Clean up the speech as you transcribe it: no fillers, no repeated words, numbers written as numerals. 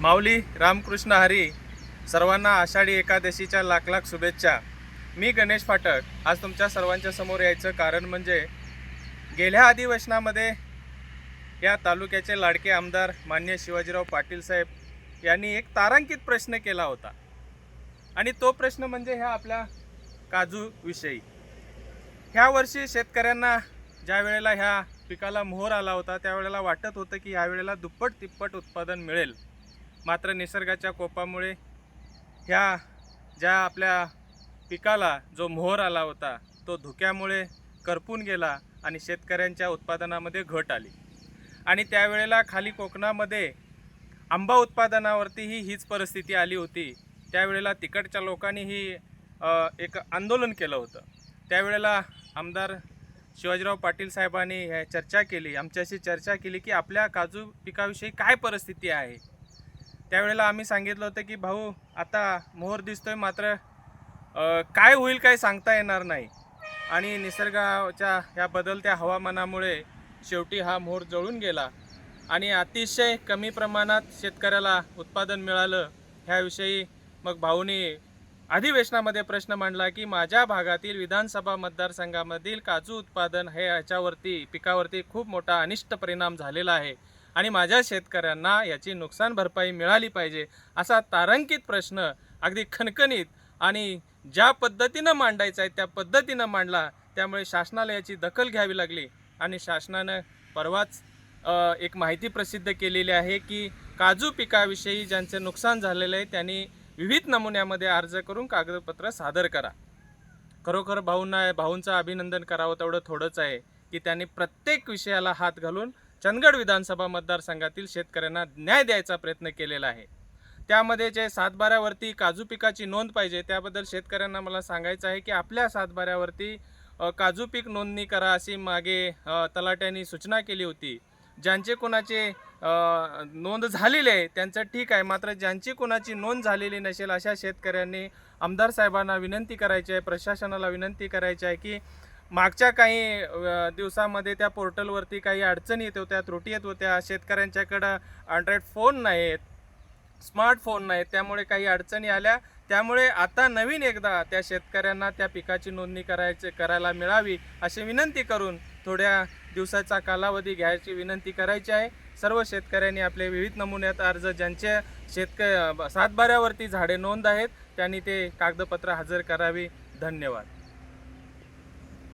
माऊली रामकृष्ण हरी. सर्वांना आषाढी एकादशीच्या लाख लाख शुभेच्छा. मी गणेश फाटक. आज तुमच्या सर्वांच्या समोर यायचं कारण म्हणजे गेल्या अधिवेशनामध्ये या तालुक्याचे लाडके आमदार माननीय शिवाजीराव पाटील साहेब यांनी एक तारांकित प्रश्न केला होता आणि तो प्रश्न म्हणजे ह्या आपल्या काजू विषयी. ह्या वर्षी शेतकऱ्यांना ज्या वेळेला ह्या पिकाला मोहर आला होता त्यावेळेला वाटत होतं की यावेळेला दुप्पट तिप्पट उत्पादन मिळेल. मात्र निसर्गाच्या कोपामुळे ह्या ज्या आपल्या पिकाला जो मोहर आला होता तो धुक्यामुळे करपून गेला आणि शेतकऱ्यांच्या उत्पादनामध्ये घट आली. आणि त्यावेळेला खाली कोकणामध्ये आंबा उत्पादनावरतीही हीच परिस्थिती आली होती. त्यावेळेला तिकडच्या लोकांनीही एक आंदोलन केलं होतं. त्यावेळेला आमदार शिवाजीराव पाटील साहेबांनी चर्चा केली, आमच्याशी चर्चा केली की आपल्या काजू पिकाविषयी काय परिस्थिती आहे. त्यावेळेला आम्ही सांगितलं होतं की भाऊ आता मोहर दिसतोय, मात्र काय होईल काय सांगता येणार नाही. आणि निसर्गाच्या ह्या बदलत्या हवामानामुळे शेवटी हा मोहर जळून गेला आणि अतिशय कमी प्रमाणात शेतकऱ्याला उत्पादन मिळालं. ह्याविषयी मग भाऊनी अधिवेशनामध्ये प्रश्न मांडला की माझ्या भागातील विधानसभा मतदारसंघामधील काजू उत्पादन हे याच्यावरती पिकावरती खूप मोठा अनिष्ट परिणाम झालेला आहे आणि माझ्या शेतकऱ्यांना याची नुकसान भरपाई मिळाली पाहिजे, असा तारांकित प्रश्न अगदी खणखणीत आणि ज्या पद्धतीनं मांडायचा आहे त्या पद्धतीनं मांडला. त्यामुळे शासनाला याची दखल घ्यावी लागली आणि शासनानं परवाच एक माहिती प्रसिद्ध केलेली आहे की काजू पिकाविषयी ज्यांचे नुकसान झालेलं आहे त्यांनी विविध नमुन्यामध्ये अर्ज करून कागदपत्र सादर करा. खरोखर भाऊंचं अभिनंदन करावं तेवढं थोडंच आहे की त्यांनी प्रत्येक विषयाला हात घालून चंदगड विधानसभा मतदारसंघातील शेतकऱ्यांना न्याय द्यायचा प्रयत्न केलेला आहे. त्यामध्ये जे सातबाऱ्यावरती काजू पिकाची नोंद पाहिजे त्याबद्दल शेतकऱ्यांना मला सांगायचं आहे की आपल्या सातबाऱ्यावरती काजू पीक नोंदणी करा अशी मागे तलाट्यांनी सूचना केली होती. ज्यांचे कोणाचे नोंद झालेली आहे त्यांचं ठीक आहे, मात्र ज्यांची कोणाची नोंद झालेली नसेल अशा शेतकऱ्यांनी आमदार साहेबांना विनंती करायची आहे, प्रशासनाला विनंती करायची आहे की मागच्या काही दिवसामध्ये त्या पोर्टलवरती काही अडचणी येत होत्या, त्रुटी येत होत्या. शेतकऱ्यांच्याकडं अँड्रॉइड फोन नाहीत, स्मार्टफोन नाहीत, त्यामुळे काही अडचणी आल्या. त्यामुळे आता नवीन एकदा त्या शेतकऱ्यांना त्या पिकाची नोंदणी करायला मिळावी अशी विनंती करून थोड्या दिवसाचा कालावधी घ्यायची विनंती करायची आहे. सर्व शेतकऱ्यांनी आपले विविध नमुन्यात अर्ज ज्यांच्या सातबाऱ्यावरती झाडे नोंद आहेत त्यांनी ते कागदपत्र हजर करावी. धन्यवाद.